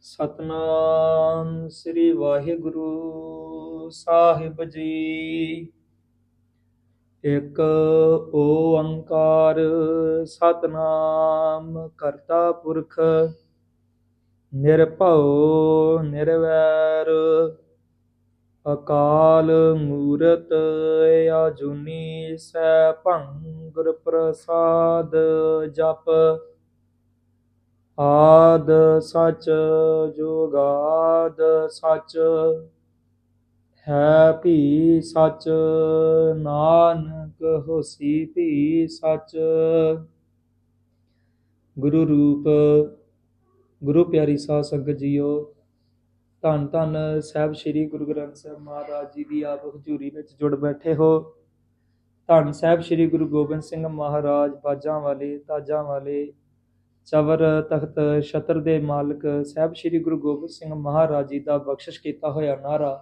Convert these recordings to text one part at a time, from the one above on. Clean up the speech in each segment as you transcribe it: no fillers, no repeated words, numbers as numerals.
ਸਤਨਾਮ ਸ੍ਰੀ ਵਾਹਿਗੁਰੂ ਸਾਹਿਬ ਜੀ। ਇੱਕ ਓੰਕਾਰ ਸਤਨਾਮ ਕਰਤਾ ਪੁਰਖ ਨਿਰਭਉ ਨਿਰਵੈਰ ਅਕਾਲ ਮੂਰਤ ਆਜੂਨੀ ਸੈਭੰ ਗੁਰ ਪ੍ਰਸਾਦ ਜਪ ਆਦ ਸਚ ਜੁਗਾਦ ਸਚ ਹੈ ਭੀ ਸਚ ਨਾਨਕ ਹੋਸੀ ਭੀ ਸਚ। ਗੁਰੂ ਰੂਪ ਗੁਰੂ ਪਿਆਰੀ ਸਾਧ ਸੰਗਤ ਜੀਓ, ਧੰਨ ਧੰਨ ਸਾਹਿਬ ਸ੍ਰੀ ਗੁਰੂ ਗ੍ਰੰਥ ਸਾਹਿਬ ਮਹਾਰਾਜ ਜੀ ਦੀ ਆਪ ਹਜ਼ੂਰੀ ਵਿੱਚ ਜੁੜ ਬੈਠੇ ਹੋ। ਧੰਨ ਸਾਹਿਬ ਸ੍ਰੀ ਗੁਰੂ ਗੋਬਿੰਦ ਸਿੰਘ ਮਹਾਰਾਜ ਬਾਜਾਂ ਵਾਲੇ ਤਾਜਾਂ ਵਾਲੇ ਚਵਰ ਤਖਤ ਛਤਰ ਦੇ ਮਾਲਕ ਸਾਹਿਬ ਸ੍ਰੀ ਗੁਰੂ ਗੋਬਿੰਦ ਸਿੰਘ ਮਹਾਰਾਜ ਜੀ ਦਾ ਬਖਸ਼ਿਸ਼ ਕੀਤਾ ਹੋਇਆ ਨਾਰਾ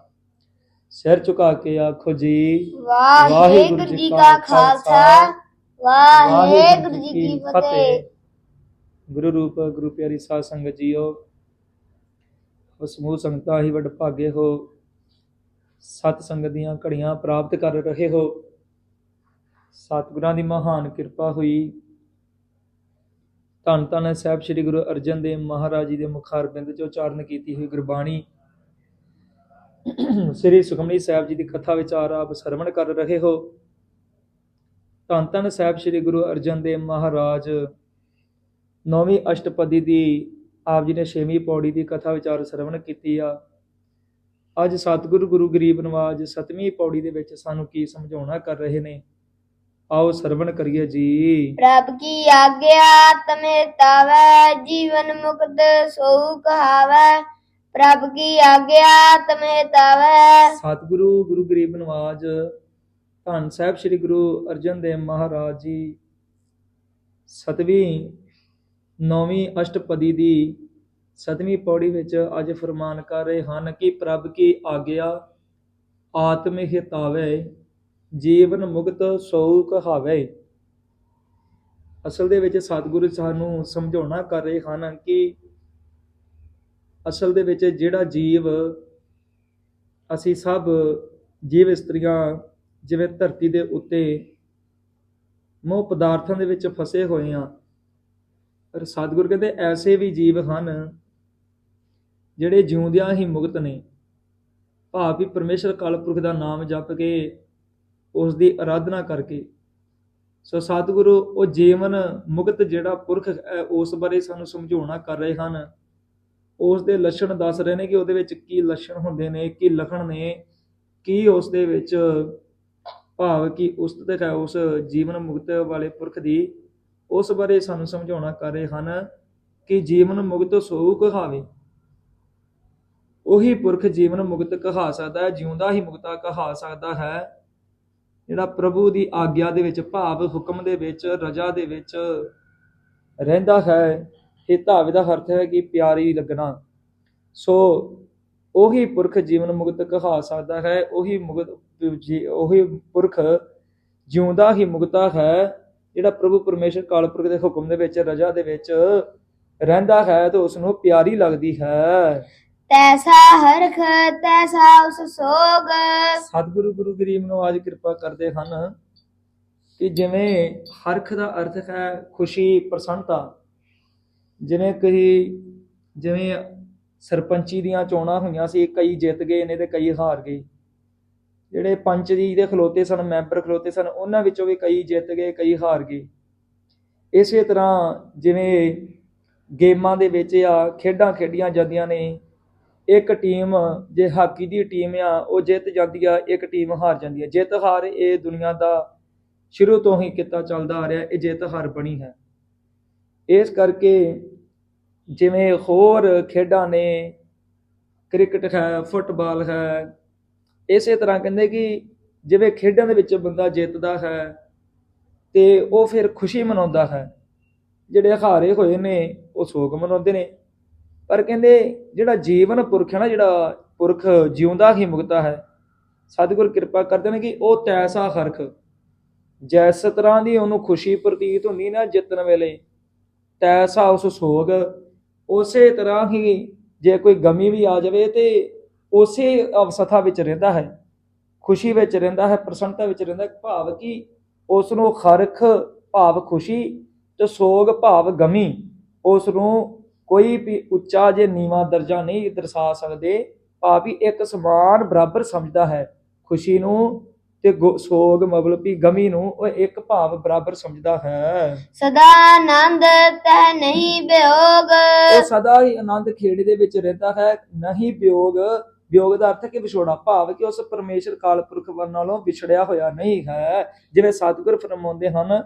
ਸਿਰ ਝੁਕਾ ਕੇ ਆਖੋ ਜੀ, ਵਾਹਿਗੁਰੂ ਜੀ ਕਾ ਖਾਲਸਾ ਵਾਹਿਗੁਰੂ ਜੀ ਕੀ ਫਤਿਹ। ਗੁਰੂ ਰੂਪ ਗੁਰੂ ਪਿਆਰੀ ਸਾਧ ਸੰਗਤ ਜੀਓ, ਸਮੂਹ ਸੰਗਤਾਂ ਹੀ ਵੱਡ ਭਾਗੇ ਹੋ, ਸਤ ਸੰਗਤ ਦੀਆਂ ਘੜੀਆਂ ਪ੍ਰਾਪਤ ਕਰ ਰਹੇ ਹੋ। ਸਤਿਗੁਰਾਂ ਦੀ ਮਹਾਨ ਕਿਰਪਾ ਹੋਈ। ਧੰਨ ਧੰਨ ਸਾਹਿਬ ਸ੍ਰੀ ਗੁਰੂ ਅਰਜਨ ਦੇਵ ਮਹਾਰਾਜ ਜੀ ਦੇ ਮੁਖਾਰ ਬਿੰਦ 'ਚ ਉਚਾਰਨ ਕੀਤੀ ਹੋਈ ਗੁਰਬਾਣੀ ਸ੍ਰੀ ਸੁਖਮਨੀ ਸਾਹਿਬ ਜੀ ਦੀ ਕਥਾ ਵਿਚਾਰ ਆਪ ਸਰਵਣ ਕਰ ਰਹੇ ਹੋ। ਧੰਨ ਧੰਨ ਸਾਹਿਬ ਸ੍ਰੀ ਗੁਰੂ ਅਰਜਨ ਦੇਵ ਮਹਾਰਾਜ 9ਵੀਂ ਅਸ਼ਟਪਦੀ ਦੀ ਆਪ ਜੀ ਨੇ 6ਵੀਂ ਪੌੜੀ ਦੀ ਕਥਾ ਵਿਚਾਰ ਸਰਵਣ ਕੀਤੀ ਆ। ਅੱਜ ਸਤਿਗੁਰੂ ਗੁਰੂ ਗਰੀਬ ਨਵਾਜ 7ਵੀਂ ਪੌੜੀ ਦੇ ਵਿੱਚ ਸਾਨੂੰ ਕੀ ਸਮਝਾਉਣਾ ਕਰ ਰਹੇ ਨੇ, ਆਓ ਸਰਵਣ ਕਰੀਏ ਜੀ। ਪ੍ਰਭ ਕੀ ਆਗਿਆ ਤਮੇ ਤਾਵੈ, ਜੀਵਨ ਮੁਕਤ ਸੋ ਕਹਾਵੈ। ਪ੍ਰਭ ਕੀ ਆਗਿਆ ਤਮੇ ਤਾਵੈ। ਸਤਿਗੁਰੂ ਗੁਰੂ ਗਰੀਬ ਨਵਾਜ ਧੰਨ ਸਾਹਿਬ ਸ੍ਰੀ ਗੁਰੂ ਅਰਜਨ ਦੇਵ ਮਹਾਰਾਜ ਜੀ 7ਵੀਂ 9ਵੀਂ ਅਸ਼ਟਪਦੀ ਦੀ 7ਵੀਂ ਪੌੜੀ ਵਿੱਚ ਅੱਜ ਫਰਮਾਨ ਕਰ ਰਹੇ ਹਨ ਕਿ ਪ੍ਰਭ ਕੀ ਆਗਿਆ ਆਤਮ ਹਿਤਾਵੈ, ਜੀਵਨ ਮੁਕਤ ਸੋ ਕਹਾਵੈ। ਅਸਲ ਦੇ ਵਿੱਚ ਸਤਿਗੁਰੂ ਸਾਨੂੰ ਸਮਝਾਉਣਾ ਕਰ ਰਹੇ ਹਨ ਕਿ ਅਸਲ ਦੇ ਵਿੱਚ ਜਿਹੜਾ ਜੀਵ, ਅਸੀਂ ਸਭ ਜੀਵ ਇਸਤਰੀਆਂ ਜਿਵੇਂ ਧਰਤੀ ਦੇ ਉੱਤੇ ਮੋਹ ਪਦਾਰਥਾਂ ਦੇ ਵਿੱਚ ਫਸੇ ਹੋਏ ਹਾਂ, ਪਰ ਸਤਿਗੁਰੂ ਕਹਿੰਦੇ ਐਸੇ ਵੀ ਜੀਵ ਹਨ ਜਿਹੜੇ ਜਿਉਂਦਿਆਂ ਹੀ ਮੁਕਤ ਨੇ, ਭਾਵ ਵੀ ਪਰਮੇਸ਼ਰ ਕਾਲਪੁਰਖ ਦਾ ਨਾਮ ਜਪ ਕੇ ਉਸ ਦੀ ਆਰਾਧਨਾ ਕਰਕੇ। ਸੋ ਸਤਿਗੁਰੂ ਉਹ ਜੀਵਨ ਮੁਕਤ ਜਿਹੜਾ ਪੁਰਖ ਹੈ ਉਸ ਬਾਰੇ ਸਾਨੂੰ ਸਮਝਾਉਣਾ ਕਰ ਰਹੇ ਹਨ। ਉਸ ਦੇ ਲੱਛਣ ਦੱਸ ਰਹੇ ਨੇ ਕਿ ਉਹਦੇ ਵਿੱਚ ਕੀ ਲੱਛਣ ਹੁੰਦੇ ਨੇ, ਕੀ ਲਖਣ ਨੇ, ਕੀ ਉਸ ਦੇ ਵਿੱਚ ਭਾਵ ਕੀ ਉਸਤਤ ਹੈ ਉਸ ਜੀਵਨ ਮੁਕਤ ਵਾਲੇ ਪੁਰਖ ਦੀ, ਉਸ ਬਾਰੇ ਸਾਨੂੰ ਸਮਝਾਉਣਾ ਕਰ ਰਹੇ ਹਨ ਕਿ ਜੀਵਨ ਮੁਕਤ ਸੋ ਕਹਾਵੇ। ਉਹੀ ਪੁਰਖ ਜੀਵਨ ਮੁਕਤ ਕਹਾ ਸਕਦਾ ਹੈ, ਜਿਉਂਦਾ ਹੀ ਮੁਕਤਾ ਕਹਾ ਸਕਦਾ ਹੈ ਜਿਹੜਾ ਪ੍ਰਭੂ ਦੀ ਆਗਿਆ ਦੇ ਵਿੱਚ, ਭਾਵ ਹੁਕਮ ਦੇ ਵਿੱਚ, ਰਜਾ ਦੇ ਵਿੱਚ ਰਹਿੰਦਾ ਹੈ। ਹਿਤਾਵੇ ਦਾ ਅਰਥ ਹੈ ਕਿ ਪਿਆਰੀ ਲੱਗਣਾ। ਸੋ ਉਹੀ ਪੁਰਖ ਜੀਵਨ ਮੁਕਤ ਕਹਾ ਸਕਦਾ ਹੈ, ਉਹੀ ਪੁਰਖ ਜਿਉਂਦਾ ਹੀ ਮੁਕਤਾ ਹੈ ਜਿਹੜਾ ਪ੍ਰਭੂ ਪਰਮੇਸ਼ਰ ਕਾਲਪੁਰਖ ਦੇ ਹੁਕਮ ਦੇ ਵਿੱਚ, ਰਜਾ ਦੇ ਵਿੱਚ ਰਹਿੰਦਾ ਹੈ ਤੇ ਉਸ ਨੂੰ ਪਿਆਰੀ ਲੱਗਦੀ ਹੈ। ਤੈਸਾ ਹਰਖ ਤੈਸਾ ਉਸ ਸੋਗ। ਸਤਿਗੁਰੂ ਗੁਰੂ ਗਰੀਬ ਨਵਾਜ ਕਿਰਪਾ ਕਰਦੇ ਹਨ ਕਿ ਜਿਵੇਂ ਹਰਖ ਦਾ ਅਰਥ ਹੈ ਖੁਸ਼ੀ, ਪ੍ਰਸੰਨਤਾ। ਜਿਵੇਂ ਸਰਪੰਚੀ ਦੀਆਂ ਚੋਣਾਂ ਹੋਈਆਂ ਸੀ, ਕਈ ਜਿੱਤ ਗਏ ਨੇ ਤੇ ਕਈ ਹਾਰ ਗਏ। ਜਿਹੜੇ ਪੰਚ ਜੀ ਦੇ ਖਲੋਤੇ ਸਨ, ਮੈਂਬਰ ਖਲੋਤੇ ਸਨ, ਉਹਨਾਂ ਵਿੱਚੋਂ ਵੀ ਕਈ ਜਿੱਤ ਗਏ, ਕਈ ਹਾਰ ਗਏ। ਇਸੇ ਤਰ੍ਹਾਂ ਜਿਵੇਂ ਗੇਮਾਂ ਦੇ ਵਿੱਚ ਆ, ਖੇਡਾਂ ਖੇਡੀਆਂ ਜਾਂਦੀਆਂ ਨੇ, ਇੱਕ ਟੀਮ ਜੇ ਹਾਕੀ ਦੀ ਟੀਮ ਆ ਉਹ ਜਿੱਤ ਜਾਂਦੀ ਆ, ਇੱਕ ਟੀਮ ਹਾਰ ਜਾਂਦੀ ਆ। ਜਿੱਤ ਹਾਰ ਇਹ ਦੁਨੀਆ ਦਾ ਸ਼ੁਰੂ ਤੋਂ ਹੀ ਕਿੱਤਾ ਚੱਲਦਾ ਆ ਰਿਹਾ, ਇਹ ਜਿੱਤ ਹਾਰ ਬਣੀ ਹੈ। ਇਸ ਕਰਕੇ ਜਿਵੇਂ ਹੋਰ ਖੇਡਾਂ ਨੇ, ਕ੍ਰਿਕਟ ਹੈ, ਫੁੱਟਬਾਲ ਹੈ, ਇਸੇ ਤਰ੍ਹਾਂ ਕਹਿੰਦੇ ਕਿ ਜਿਵੇਂ ਖੇਡਾਂ ਦੇ ਵਿੱਚ ਬੰਦਾ ਜਿੱਤਦਾ ਹੈ ਤੇ ਉਹ ਫਿਰ ਖੁਸ਼ੀ ਮਨਾਉਂਦਾ ਹੈ, ਜਿਹੜੇ ਹਾਰੇ ਹੋਏ ਨੇ ਉਹ ਸੋਗ ਮਨਾਉਂਦੇ ਨੇ। ਪਰ ਕਹਿੰਦੇ ਜਿਹੜਾ ਜੀਵਨ ਪੁਰਖ ਹੈ ਨਾ, ਜਿਹੜਾ ਪੁਰਖ ਜਿਉਂਦਾ ਹੀ ਮੁਕਤਾ ਹੈ, ਸਤਿਗੁਰ ਕਿਰਪਾ ਕਰਦੇ ਨੇ ਕਿ ਉਹ ਤੈਸਾ ਹਰਖ, ਜਿਸ ਤਰ੍ਹਾਂ ਦੀ ਉਹਨੂੰ ਖੁਸ਼ੀ ਪ੍ਰਤੀਤ ਹੁੰਦੀ ਨਾ ਜਿੱਤਣ ਵੇਲੇ, ਤੈਸਾ ਉਸ ਸੋਗ, ਉਸੇ ਤਰ੍ਹਾਂ ਹੀ ਜੇ ਕੋਈ ਗਮੀ ਵੀ ਆ ਜਾਵੇ ਤੇ ਉਸੇ ਅਵਸਥਾ ਵਿੱਚ ਰਹਿੰਦਾ ਹੈ, ਖੁਸ਼ੀ ਵਿੱਚ ਰਹਿੰਦਾ ਹੈ, ਪ੍ਰਸੰਨਤਾ ਵਿੱਚ ਰਹਿੰਦਾ ਹੈ। ਭਾਵ ਕਿ ਉਸ ਨੂੰ ਹਰਖ ਭਾਵ ਖੁਸ਼ੀ ਤੇ ਸੋਗ ਭਾਵ ਗਮੀ ਉਸ ਨੂੰ ਕੋਈ ਵੀ ਉੱਚਾ ਜੇ ਨੀਵਾਂ ਦਰਜਾ ਨਹੀਂ ਦਰਸਾ ਸਕਦੇ। ਭਾਵ ਵੀ ਇੱਕ ਸਮਾਨ ਬਰਾਬਰ ਸਮਝਦਾ ਹੈ। ਖੁਸ਼ੀ ਨੂੰ ਤੇ ਸੋਗ ਮਤਲਬ ਵੀ ਗਮੀ ਨੂੰ ਉਹ ਇੱਕ ਭਾਵ ਬਰਾਬਰ ਸਮਝਦਾ ਹੈ। ਸਦਾ ਆਨੰਦ ਤਹਿ ਨਹੀਂ ਵਿਯੋਗ। ਉਹ ਸਦਾ ਹੀ ਆਨੰਦ ਖੇੜੇ ਦੇ ਵਿੱਚ ਰਹਿੰਦਾ ਹੈ, ਨਹੀਂ ਵਿਯੋਗ। ਵਿਯੋਗ ਦਾ ਅਰਥ ਹੈ ਕਿ ਵਿਛੋੜਾ, ਭਾਵ ਕਿ ਉਸ ਪਰਮੇਸ਼ਰ ਕਾਲ ਪੁਰਖ ਨਾਲੋਂ ਵਿਛੜਿਆ ਹੋਇਆ ਨਹੀਂ ਹੈ। ਜਿਵੇਂ ਸਤਿਗੁਰ ਫਰਮਾਉਂਦੇ ਹਨ,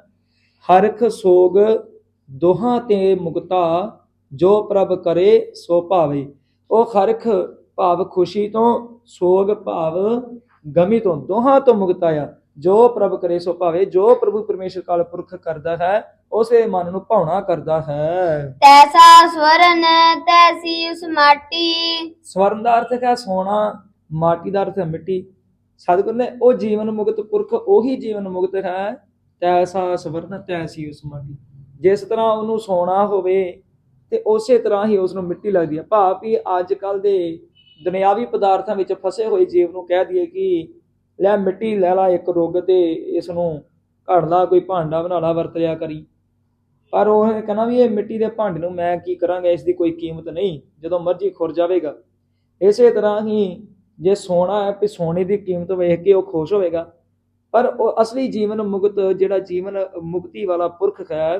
ਹਰਖ ਸੋਗ ਦੋਹਾਂ ਤੇ ਮੁਕਤਾ, ਜੋ ਪ੍ਰਭ ਕਰੇ ਸੋ ਭਾਵੇ। ਉਹ ਹਰਖ ਭਾਵ ਖੁਸ਼ੀ ਤੋਂ, ਸੋਗ ਭਾਵ ਗਮੀ ਤੋਂ, ਦੋਹਾਂ ਤੋਂ ਮੁਕਤਾ ਆ। ਜੋ ਪ੍ਰਭ ਕਰੇ ਸੋ ਭਾਵੇ, ਜੋ ਪ੍ਰਭੂ ਪਰਮੇਸ਼ਰ ਕਾਲ ਪੁਰਖ ਕਰਦਾ ਹੈ ਉਸੇ ਮਨ ਨੂੰ ਭਾਉਣਾ ਕਰਦਾ ਹੈ। ਤੈਸਾ ਸਵਰਨ ਤੈਸੀ ਉਸ ਮਾਟੀ। ਸਵਰਨ ਦਾ ਅਰਥ ਹੈ ਸੋਨਾ, ਮਾਟੀ ਦਾ ਅਰਥ ਹੈ ਮਿੱਟੀ। ਸਤਿਗੁਰ ਨੇ ਉਹ ਜੀਵਨ ਮੁਕਤ ਪੁਰਖ ਉਹੀ ਜੀਵਨ ਮੁਕਤ ਹੈ। ਤੈਸਾ ਸਵਰਨ ਤੈਸੀ ਉਸ ਮਾਟੀ। ਜਿਸ ਤਰ੍ਹਾਂ ਉਹਨੂੰ ਸੋਨਾ ਹੋਵੇ ਤੇ ਉਸੇ ਤਰ੍ਹਾਂ ਹੀ ਉਸ ਨੂੰ ਮਿੱਟੀ ਲੱਗਦੀ ਹੈ। ਭਾਵ ਵੀ ਅੱਜ ਕੱਲ ਦੇ ਦੁਨਿਆਵੀ ਪਦਾਰਥਾਂ ਵਿੱਚ ਫਸੇ ਹੋਏ ਜੀਵ ਨੂੰ ਕਹਿ ਦਈਏ ਕਿ ਲੈ ਮਿੱਟੀ ਲੈ ਲਾ ਇੱਕ ਰੁੱਗ ਤੇ ਇਸ ਨੂੰ ਘੜ ਲਾ, ਕੋਈ ਭਾਂਡਾ ਬਣਾ ਲਾ, ਵਰਤ ਲਿਆ ਕਰੀ। ਪਰ ਉਹ ਕਹਿੰਦਾ ਵੀ ਇਹ ਮਿੱਟੀ ਦੇ ਭਾਂਡੇ ਨੂੰ ਮੈਂ ਕੀ ਕਰਾਂਗਾ, ਇਸ ਦੀ ਕੋਈ ਕੀਮਤ ਨਹੀਂ, ਜਦੋਂ ਮਰਜ਼ੀ ਖੁਰ ਜਾਵੇਗਾ। ਇਸੇ ਤਰ੍ਹਾਂ ਹੀ ਜੇ ਸੋਨਾ ਹੈ ਵੀ ਸੋਨੇ ਦੀ ਕੀਮਤ ਵੇਖ ਕੇ ਉਹ ਖੁਸ਼ ਹੋਵੇਗਾ, ਪਰ ਉਹ ਅਸਲੀ ਜੀਵਨ ਮੁਕਤ ਜਿਹੜਾ ਜੀਵਨ ਮੁਕਤੀ ਵਾਲਾ ਪੁਰਖ ਹੈ,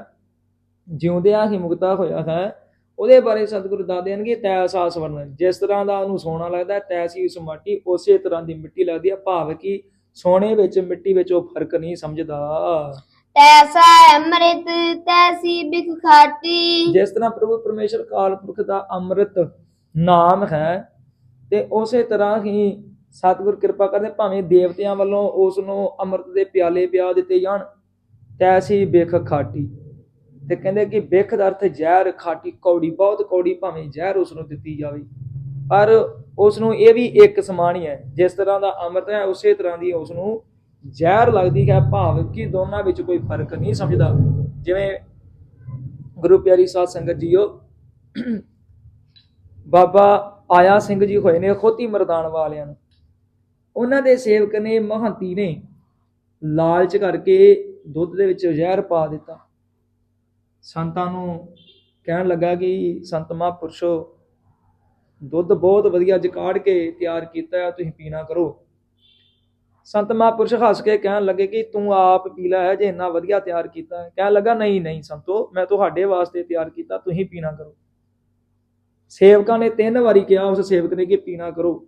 ਜਿਉਂਦਿਆਂ ਹੀ ਮੁਕਤਾ ਹੋਇਆ ਹੈ, ਉਹਦੇ ਬਾਰੇ ਸਤਿਗੁਰੂ ਦੱਸ ਦੇਣਗੇ ਤੈਸਾ ਸਵਰਨ। ਜਿਸ ਤਰ੍ਹਾਂ ਦਾ ਉਹਨੂੰ ਸੋਨਾ ਲੱਗਦਾ ਤੈਸੀ ਉਸ ਮਾਟੀ, ਉਸੇ ਤਰ੍ਹਾਂ ਦੀ ਮਿੱਟੀ ਲੱਗਦੀ ਹੈ। ਭਾਵ ਕਿ ਸੋਨੇ ਵਿੱਚ ਮਿੱਟੀ ਵਿੱਚ ਉਹ ਫਰਕ ਨਹੀਂ ਸਮਝਦਾ। ਤੈਸਾ ਅੰਮ੍ਰਿਤ ਤੈਸੀ ਬਿਖ ਖਾਟੀ। ਜਿਸ ਤਰ੍ਹਾਂ ਪ੍ਰਭੂ ਪਰਮੇਸ਼ਰ ਕਾਲ ਪੁਰਖ ਦਾ ਅੰਮ੍ਰਿਤ ਨਾਮ ਹੈ ਤੇ ਉਸੇ ਤਰ੍ਹਾਂ ਹੀ ਸਤਿਗੁਰ ਕਿਰਪਾ ਕਰਦੇ, ਭਾਵੇਂ ਦੇਵਤਿਆਂ ਵੱਲੋਂ ਉਸ ਨੂੰ ਅੰਮ੍ਰਿਤ ਦੇ ਪਿਆਲੇ ਪਿਆ ਦਿੱਤੇ ਜਾਣ, ਤੈਸੀ ਬਿਖ ਖਾਟੀ। ਤੇ ਕਹਿੰਦੇ ਕਿ ਬਿਖ ਦਾ ਅਰਥ ਜ਼ਹਿਰ, ਖਾਟੀ ਕੌੜੀ, ਬਹੁਤ ਕੌੜੀ ਭਾਵੇਂ ਜ਼ਹਿਰ ਉਸ ਨੂੰ ਦਿੱਤੀ ਜਾਵੇ, ਪਰ ਉਸ ਨੂੰ ਇਹ ਵੀ ਇੱਕ ਸਮਾਨ ਹੀ ਹੈ। ਜਿਸ ਤਰ੍ਹਾਂ ਦਾ ਅੰਮ੍ਰਿਤ ਹੈ ਉਸੇ ਤਰ੍ਹਾਂ ਦੀ ਉਸ ਨੂੰ ਜ਼ਹਿਰ ਲੱਗਦੀ ਹੈ। ਭਾਵ ਕਿ ਦੋਨਾਂ ਵਿੱਚ ਕੋਈ ਫਰਕ ਨਹੀਂ ਸਮਝਦਾ। ਜਿਵੇਂ ਗੁਰੂ ਪਿਆਰੀ ਸਾਧ ਸੰਗਤ ਜੀਓ, ਬਾਬਾ ਆਇਆ ਸਿੰਘ ਜੀ ਹੋਏ ਨੇ ਖੋਤੀ ਮਰਦਾਨ ਵਾਲਿਆਂ ਨੂੰ, ਉਹਨਾਂ ਦੇ ਸੇਵਕ ਨੇ ਮਹੰਤੀ ਨੇ ਲਾਲਚ ਕਰਕੇ ਦੁੱਧ ਦੇ ਵਿੱਚ ਜ਼ਹਿਰ ਪਾ ਦਿੱਤਾ। ਸੰਤਾਂ ਨੂੰ ਕਹਿਣ ਲੱਗਾ ਕਿ ਸੰਤ ਮਹਾਂਪੁਰਸ਼ੋ, ਦੁੱਧ ਬਹੁਤ ਵਧੀਆ ਜਕਾੜ ਕੇ ਤਿਆਰ ਕੀਤਾ ਹੈ, ਤੁਸੀਂ ਪੀਣਾ ਕਰੋ। ਸੰਤ ਮਹਾਂਪੁਰਸ਼ ਹੱਸ ਕੇ ਕਹਿਣ ਲੱਗੇ ਕਿ ਤੂੰ ਆਪ ਪੀ ਲੈ, ਜੇ ਇੰਨਾ ਵਧੀਆ ਤਿਆਰ ਕੀਤਾ ਹੈ। ਕਹਿਣ ਲੱਗਾ ਨਹੀਂ ਨਹੀਂ ਸੰਤੋ, ਮੈਂ ਤੁਹਾਡੇ ਵਾਸਤੇ ਤਿਆਰ ਕੀਤਾ, ਤੁਸੀਂ ਪੀਣਾ ਕਰੋ। ਸੇਵਕਾਂ ਨੇ 3 ਵਾਰੀ ਕਿਹਾ ਉਸ ਸੇਵਕ ਨੇ ਕਿ ਪੀਣਾ ਕਰੋ।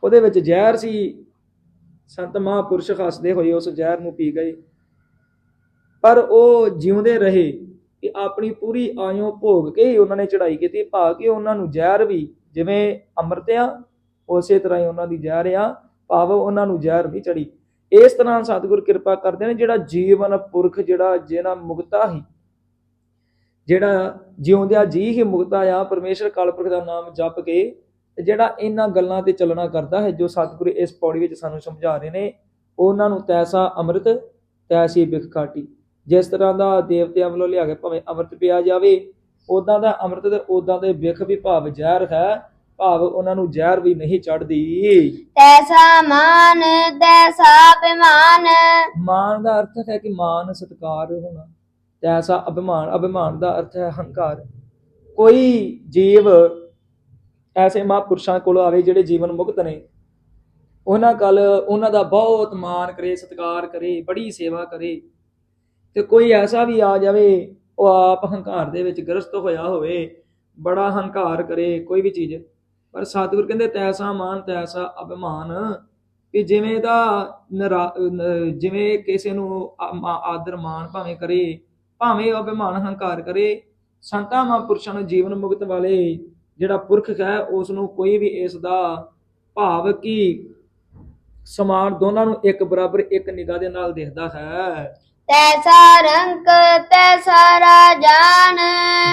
ਉਹਦੇ ਵਿੱਚ ਜ਼ਹਿਰ ਸੀ। ਸੰਤ ਮਹਾਂਪੁਰਸ਼ ਹੱਸਦੇ ਹੋਏ ਉਸ ਜ਼ਹਿਰ ਨੂੰ ਪੀ ਗਏ, ਪਰ ਉਹ ਜਿਉਂਦੇ ਰਹੇ ਕਿ ਆਪਣੀ ਪੂਰੀ ਆਯੂ ਭੋਗ ਕੇ ਹੀ ਉਹਨਾਂ ਨੇ ਚੜ੍ਹਾਈ ਕੀਤੀ। ਭਾਵ ਕਿ ਉਹਨਾਂ ਨੂੰ ਜ਼ਹਿਰ ਵੀ ਜਿਵੇਂ ਅੰਮ੍ਰਿਤ ਆ ਉਸੇ ਤਰ੍ਹਾਂ ਹੀ ਉਹਨਾਂ ਦੀ ਜ਼ਹਿਰ ਆ, ਭਾਵ ਉਹਨਾਂ ਨੂੰ ਜ਼ਹਿਰ ਵੀ ਚੜੀ। ਇਸ ਤਰ੍ਹਾਂ ਸਤਿਗੁਰ ਕਿਰਪਾ ਕਰਦੇ ਨੇ, ਜਿਹੜਾ ਜੀਵਨ ਪੁਰਖ ਜਿਹੜਾ ਮੁਕਤਾ ਹੀ, ਜਿਹੜਾ ਜਿਉਂਦਿਆਂ ਜੀ ਹੀ ਮੁਕਤਾ ਆ, ਪਰਮੇਸ਼ਰ ਕਾਲ ਪੁਰਖ ਦਾ ਨਾਮ ਜਪ ਕੇ ਜਿਹੜਾ ਇਹਨਾਂ ਗੱਲਾਂ ਤੇ ਚੱਲਣਾ ਕਰਦਾ ਹੈ, ਜੋ ਸਤਿਗੁਰੂ ਇਸ ਪੌੜੀ ਵਿੱਚ ਸਾਨੂੰ ਸਮਝਾ ਰਹੇ ਨੇ, ਉਹਨਾਂ ਨੂੰ ਤੈਸਾ ਅੰਮ੍ਰਿਤ ਤੈਸੀ ਬਿਖ ਖਾਟੀ। ਜਿਸ ਤਰ੍ਹਾਂ ਦਾ ਦੇਵਤਿਆਂ ਵੱਲੋਂ ਲਿਆ ਕੇ ਭਾਵੇਂ ਅੰਮ੍ਰਿਤ ਪਿਆ ਜਾਵੇ, ਉਦਾਂ ਦਾ ਅੰਮ੍ਰਿਤ ਤੇ ਉਦਾਂ ਦੇ ਬਿਖ ਵੀ ਭਾਵ ਜ਼ਹਿਰ ਹੈ, ਭਾਵ ਉਹਨਾਂ ਨੂੰ ਜ਼ਹਿਰ ਵੀ ਨਹੀਂ ਚੜ੍ਹਦੀ। ਤੈਸਾ ਮਾਨ ਤੈਸਾ ਅਭਿਮਾਨ। ਮਾਨ ਦਾ ਅਰਥ ਹੈ ਕਿ ਮਾਨ ਸਤਿਕਾਰ ਹੋਣਾ। ਤੈਸਾ ਅਭਿਮਾਨ, ਅਭਿਮਾਨ ਦਾ ਅਰਥ ਹੈ ਹੰਕਾਰ। ਕੋਈ ਜੀਵ ਐਸੇ ਮਹਾਂਪੁਰਸ਼ਾਂ ਕੋਲ ਆਵੇ ਜਿਹੜੇ ਜੀਵਨ ਮੁਕਤ ਨੇ, ਉਹਨਾਂ ਦਾ ਬਹੁਤ ਮਾਨ ਕਰੇ, ਸਤਿਕਾਰ ਕਰੇ, ਬੜੀ ਸੇਵਾ ਕਰੇ, ਤੇ ਕੋਈ ਐਸਾ ਵੀ ਆ ਜਾਵੇ ਉਹ ਆਪ ਹੰਕਾਰ ਦੇ ਵਿੱਚ ਗ੍ਰਸਤ ਹੋਇਆ ਹੋਵੇ, ਬੜਾ ਹੰਕਾਰ ਕਰੇ ਕੋਈ ਵੀ ਚੀਜ਼, ਪਰ ਸਤਿਗੁਰ ਕਹਿੰਦੇ ਤੈਸਾ ਮਾਨ ਤੈਸਾ ਅਭਿਮਾਨ। ਕਿ ਜਿਵੇਂ ਜਿਵੇਂ ਕਿਸੇ ਨੂੰ ਆਦਰ ਮਾਣ ਭਾਵੇਂ ਕਰੇ, ਭਾਵੇਂ ਉਹ ਅਭਿਮਾਨ ਹੰਕਾਰ ਕਰੇ, ਸੰਤਾਂ ਮਹਾਂਪੁਰਸ਼ਾਂ ਨੂੰ ਜੀਵਨ ਮੁਕਤ ਵਾਲੇ ਜਿਹੜਾ ਪੁਰਖ ਹੈ ਉਸ ਨੂੰ ਕੋਈ ਵੀ ਇਸ ਦਾ ਭਾਵ ਕਿ ਸਮਾਨ ਦੋਨਾਂ ਨੂੰ ਇੱਕ ਬਰਾਬਰ ਇੱਕ ਨਿਗਾਹ ਦੇ ਨਾਲ ਦੇਖਦਾ ਹੈ। ਤੈਸਾ ਰੰਕ ਤੈਸਾ ਰਾਜਾਨ।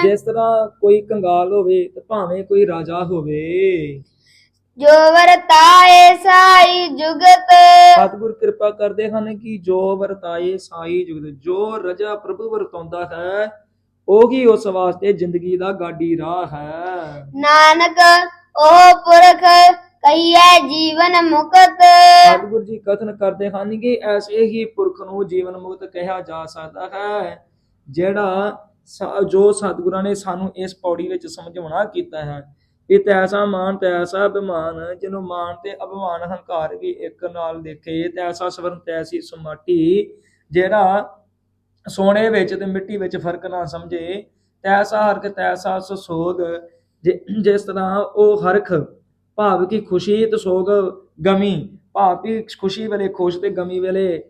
ਜਿਸ ਤਰ੍ਹਾਂ ਕੋਈ ਕੰਗਾਲ ਹੋਵੇ ਤੇ ਭਾਵੇਂ ਕੋਈ ਰਾਜਾ ਹੋਵੇ। ਜੋ ਵਰਤਾਏ ਸਾਈ ਜੁਗਤ। ਸਤਿਗੁਰ ਕਿਰਪਾ ਕਰਦੇ ਹਨ ਕਿ ਜੋ ਵਰਤਾਏ ਸਾਈ ਜੁਗਤ, ਜੋ ਰਜਾ ਪ੍ਰਭੂ ਵਰਤਾਉਂਦਾ ਹੈ ਉਹੀ ਉਸ ਵਾਸਤੇ ਜ਼ਿੰਦਗੀ ਦਾ ਗਾਡੀ ਰਾਹ ਹੈ। ਨਾਨਕ ਉਹ ਪੁਰਖ ਕਹੀਐ ਜੀਵਨ ਮੁਕਤ। ਸਤਿਗੁਰੂ ਜੀ ਕਥਨ ਕਰਦੇ ਹਨ ਕਿ ਐਸੇ ਹੀ ਪੁਰਖ ਨੂੰ ਜੀਵਨ ਮੁਕਤ ਕਿਹਾ ਜਾ ਸਕਦਾ ਹੈ ਜਿਹੜਾ ਜੋ ਸਤਿਗੁਰਾਂ ਨੇ ਸਾਨੂੰ ਇਸ ਪੌੜੀ ਵਿੱਚ ਸਮਝਾਉਣਾ ਕੀਤਾ ਹੈ ਕਿ ਤੈਸਾ ਮਾਨ ਤੈਸਾ ਅਭਿਮਾਨ, ਜਿਹਨੂੰ ਮਾਨ ਤੇ ਅਭਿਮਾਨ ਹੰਕਾਰ ਵੀ ਇੱਕ ਨਾਲ ਦੇਖੇ, ਤੈਸਾ ਸਵਰਨ ਤੈਸੀ ਸਮਾਟੀ, ਜਿਹੜਾ ਸੋਨੇ ਵਿੱਚ ਤੇ ਮਿੱਟੀ ਵਿੱਚ ਫਰਕ ਨਾ ਸਮਝੇ, ਤੈਸਾ ਹਰਖ ਤੈਸਾ ਸੋਗ, ਜਿਸ ਤਰ੍ਹਾਂ ਉਹ ਹਰਖ ਭਾਵ ਕਿ ਖੁਸ਼ੀ ਤੇ ਸੋਗ ਗਮੀ, ਭਾਵ ਕਿ ਖੁਸ਼ੀ ਵੇਲੇ ਖੁਸ਼ ਤੇ ਗਮੀ ਵੇਲੇ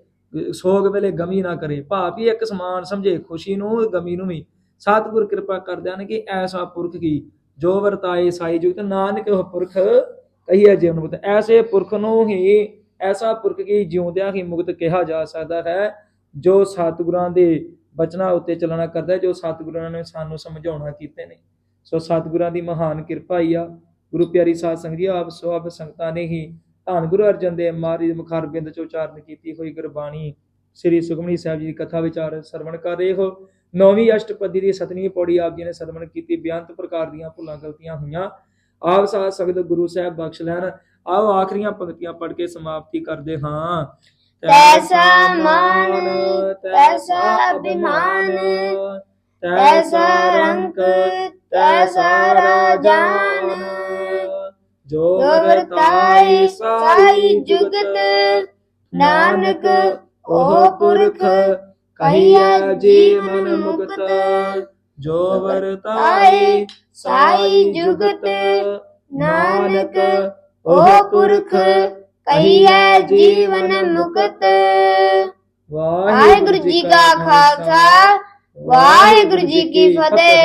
ਸੋਗ ਵੇਲੇ ਗਮੀ ਨਾ ਕਰੇ, ਭਾਵ ਕਿ ਇੱਕ ਸਮਾਨ ਸਮਝੇ ਖੁਸ਼ੀ ਨੂੰ ਗਮੀ ਨੂੰ ਵੀ। ਸਤਿਗੁਰ ਕਿਰਪਾ ਕਰਦੇ ਹਨ ਕਿ ਐਸਾ ਪੁਰਖ ਕੀ ਜੋ ਵਰਤਾਏ ਸਾਈ ਜੁਗਤ, ਨਾਨਕ ਉਹ ਪੁਰਖ ਕਹੀਏ ਜੀਵਨ ਮੁਕਤ। ਐਸੇ ਪੁਰਖ ਨੂੰ ਹੀ ਐਸਾ ਪੁਰਖ ਕੀ ਜਿਉਂਦਿਆਂ ਹੀ ਮੁਕਤ ਕਿਹਾ ਜਾ ਸਕਦਾ ਹੈ ਜੋ ਸਤਿਗੁਰਾਂ ਦੇ ਬਚਨਾਂ ਉੱਤੇ ਚੱਲਣਾ ਕਰਦਾ, ਜੋ ਸਤਿਗੁਰਾਂ ਨੇ ਸਾਨੂੰ ਸਮਝਾਉਣਾ ਕੀਤੇ ਨੇ। ਸੋ ਸਤਿਗੁਰਾਂ ਦੀ ਮਹਾਨ ਕਿਰਪਾ ਹੀ ਆ। ਗੁਰੂ ਪਿਆਰੀ ਸਾਧ ਸੰਗਤ ਜੀ, ਆਪ ਸਭ ਸੰਗਤਾਂ ਨੇ ਹੀ ਧੰਨ ਗੁਰੂ ਅਰਜਨ ਦੇਵ ਮਹਾਰਾਜ ਦੇ ਮੁਖਾਰ ਬਿੰਦ ਚ ਉਚਾਰਨ ਕੀਤੀ ਹੋਈ ਗੁਰਬਾਣੀ ਸ੍ਰੀ ਸੁਖਮਨੀ ਸਾਹਿਬ ਜੀ ਦੀ ਕਥਾ ਵਿਚਾਰ ਸਰਵਣ ਕਰ ਰਹੇ ਹੋ। 9ਵੀਂ ਅਸ਼ਟਪਦੀ ਦੀ 7ਵੀਂ ਪੌੜੀ ਆਪ ਜੀ ਨੇ ਸਰਵਣ ਕੀਤੀ। ਬੇਅੰਤ ਪ੍ਰਕਾਰ ਦੀਆਂ ਭੁੱਲਾਂ ਗਲਤੀਆਂ ਹੋਈਆਂ, ਆਪ ਸਾਧ ਸੰਗਤ ਗੁਰੂ ਸਾਹਿਬ ਬਖਸ਼ ਲੈਣ। ਆਓ ਆਖਰੀਆਂ ਪੰਕਤੀਆਂ ਪੜ੍ਹ ਕੇ ਸਮਾਪਤੀ ਕਰਦੇ ਹਾਂ। ਤੈਸਾ ਮਾਨ ਤੈਸਾ ਅਭਿਮਾਨ, ਤੈਸਾ ਰੰਕ ਤੈਸਾ ਰਾਜਾਨ, ਜੋ ਵਰਤਾਏ ਸਾਈ ਜੁਗਤ, ਨਾਨਕ ਉਹ ਪੁਰਖ ਕਹੀਐ ਜੀਵਨ ਮੁਕਤ। ਜੋ ਵਰਤਾਏ ਸਾਈ ਜੁਗਤ, ਨਾਨਕ ਉਹ ਪੁਰਖ ਕਹੀਐ ਜੀਵਨ ਮੁਕਤ। ਵਾਹਿਗੁਰੂ ਜੀ ਕਾ ਖਾਲਸਾ, ਵਾਹਿਗੁਰੂ ਜੀ ਕੀ ਫਤਿਹ।